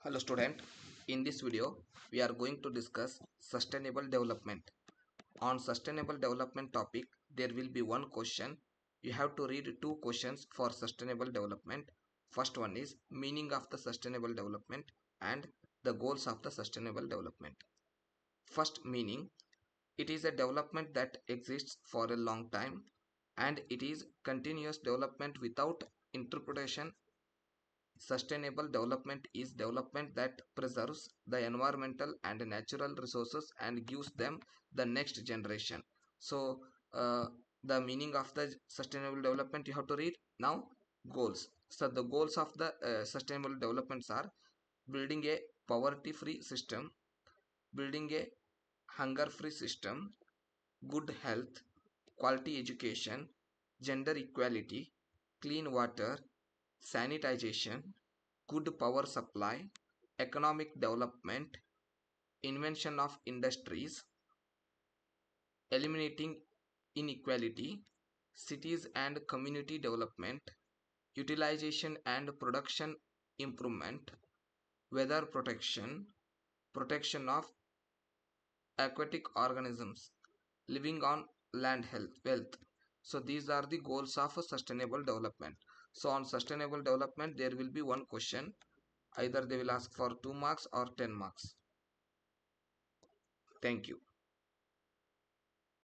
Hello student, in this video we are going to discuss sustainable development. On sustainable development topic there will be one question. You have to read two questions for sustainable development. First one is meaning of the sustainable development and the goals of the sustainable development. First meaning, it is a development that exists for a long time and it is continuous development without interpretation. Sustainable development is development that preserves the environmental and natural resources and gives them the next generation. So, the meaning of the sustainable development you have to read now. Goals. So, the goals of the sustainable developments are building a poverty-free system, building a hunger-free system, good health, quality education, gender equality, clean water, sanitization, good power supply, economic development, invention of industries, eliminating inequality, cities and community development, utilization and production improvement, weather protection, protection of aquatic organisms, living on land health, wealth. So these are the goals of a sustainable development. So on sustainable development there will be one question. Either they will ask for 2 marks or 10 marks. Thank you.